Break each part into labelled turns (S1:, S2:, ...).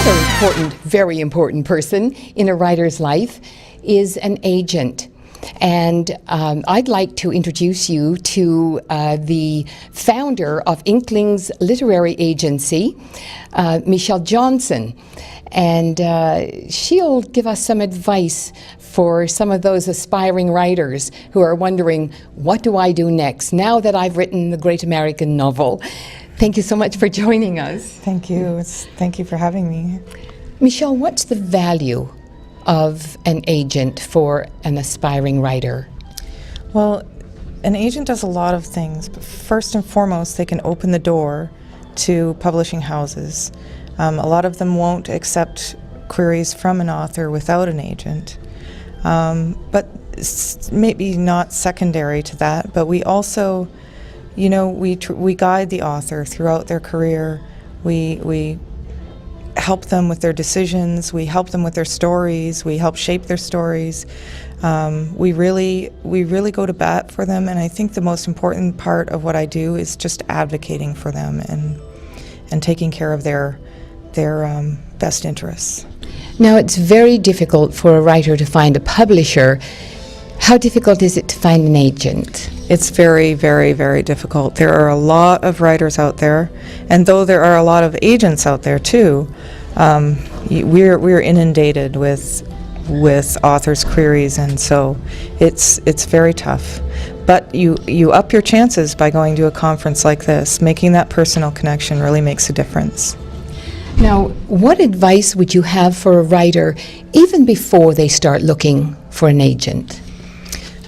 S1: Another important, very important person in a writer's life is an agent. And I'd like to introduce you to the founder of Inklings Literary Agency, Michelle Johnson. And she'll give us some advice for some of those aspiring writers who are wondering, what do I do next now that I've written the great American novel? Thank you so much for joining us.
S2: Thank you. Thank you for having me.
S1: Michelle, what's the value of an agent for an aspiring writer?
S2: Well, an agent does a lot of things, but first and foremost, they can open the door to publishing houses. A lot of them won't accept queries from an author without an agent, but maybe not secondary to that, but we also, you know, we guide the author throughout their career. We help them with their decisions. We help them with their stories. We help shape their stories. We really go to bat for them. And I think the most important part of what I do is just advocating for them and taking care of their best interests.
S1: Now, it's very difficult for a writer to find a publisher. How difficult is it to find an agent?
S2: It's very, very, very difficult. There are a lot of writers out there, and though there are a lot of agents out there too, we're inundated with authors' queries, and so it's very tough. But you up your chances by going to a conference like this. Making that personal connection really makes a difference.
S1: Now, what advice would you have for a writer even before they start looking for an agent?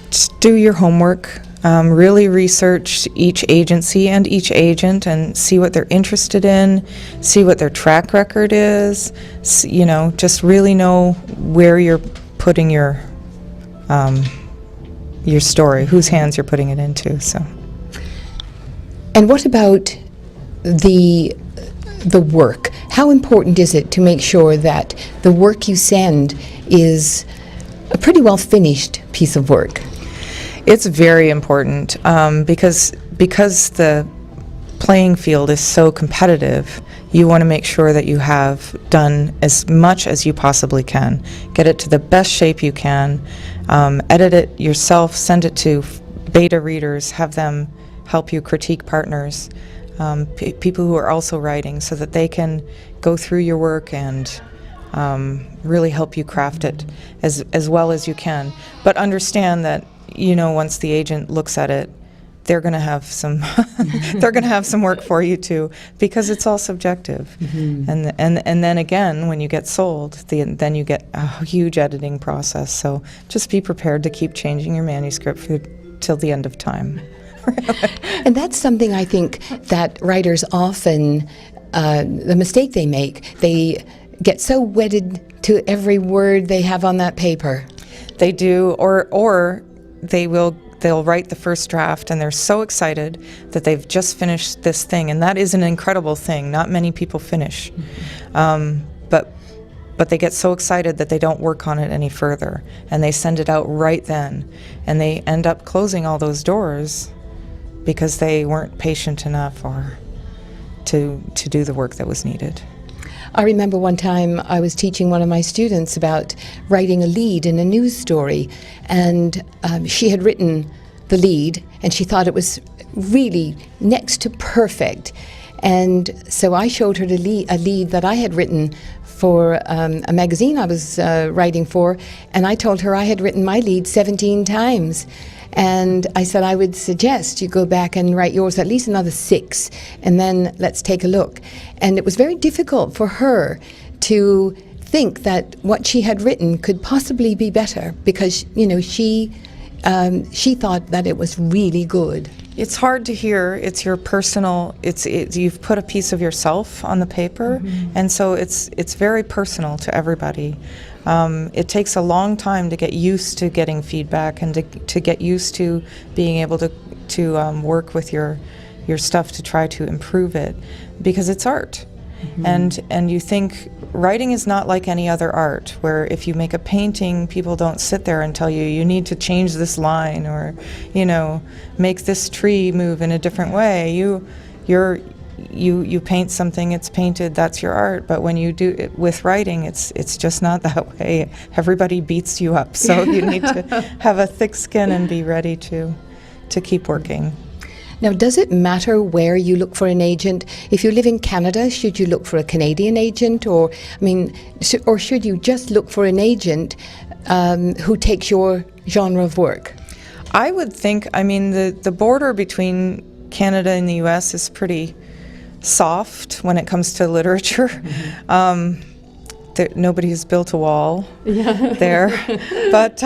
S2: Just do your homework. Really research each agency and each agent and see what they're interested in, see what their track record is, just really know where you're putting your story, whose hands you're putting it into. So.
S1: And what about the work? How important is it to make sure that the work you send is a pretty well finished piece of work?
S2: It's very important because the playing field is so competitive. You want to make sure that you have done as much as you possibly can. Get it to the best shape you can. Edit it yourself. Send it to beta readers. Have them help you, critique partners, people who are also writing, so that they can go through your work and really help you craft it as well as you can. But understand that, once the agent looks at it, they're going to have some they're going to have some work for you too, because it's all subjective. Mm-hmm. And then again, when you get sold, then you get a huge editing process. So just be prepared to keep changing your manuscript till the end of time.
S1: And that's something I think that writers often, the mistake they make, they get so wedded to every word they have on that paper.
S2: They do, or they'll write the first draft and they're so excited that they've just finished this thing, and that is an incredible thing. Not many people finish. Mm-hmm. But they get so excited that they don't work on it any further, and they send it out right then, and they end up closing all those doors because they weren't patient enough or to do the work that was needed.
S1: I remember one time I was teaching one of my students about writing a lead in a news story, and she had written the lead and she thought it was really next to perfect. And so I showed her a lead that I had written for a magazine I was writing for, and I told her I had written my lead 17 times. And I said, I would suggest you go back and write yours at least another 6, and then let's take a look. And it was very difficult for her to think that what she had written could possibly be better, because, she thought that it was really good.
S2: It's hard to hear. It's your personal, you've put a piece of yourself on the paper, mm-hmm. and so it's very personal to everybody. It takes a long time to get used to getting feedback and to get used to being able to work with your stuff to try to improve it, because it's art. Mm-hmm. And you think writing is not like any other art, where if you make a painting, people don't sit there and tell you need to change this line or make this tree move in a different way. you paint something, it's painted, that's your art. But when you do it with writing, it's just not that way. Everybody beats you up, so you need to have a thick skin and be ready to keep working.
S1: Now, does it matter where you look for an agent? If you live in Canada, should you look for a Canadian agent, or or should you just look for an agent who takes your genre of work?
S2: I would think, the border between Canada and the U.S. is pretty soft when it comes to literature. Nobody has built a wall there, but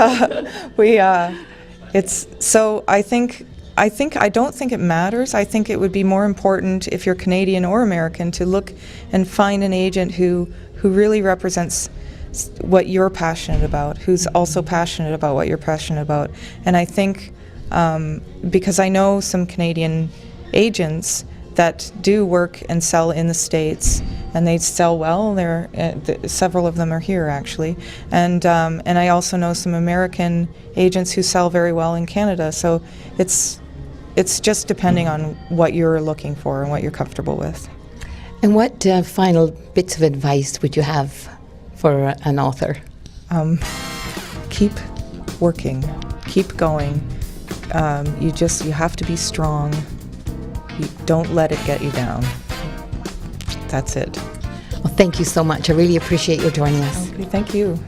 S2: I don't think it matters. I think it would be more important, if you're Canadian or American, to look and find an agent who really represents what you're passionate about, who's also passionate about what you're passionate about. And I think, because I know some Canadian agents that do work and sell in the States, and they sell well. Several of them are here, actually, and I also know some American agents who sell very well in Canada. So it's just depending on what you're looking for and what you're comfortable with.
S1: And what final bits of advice would you have for an author?
S2: Keep working, keep going. You have to be strong. You don't let it get you down. That's it.
S1: Well, thank you so much. I really appreciate you joining us.
S2: Okay, thank you.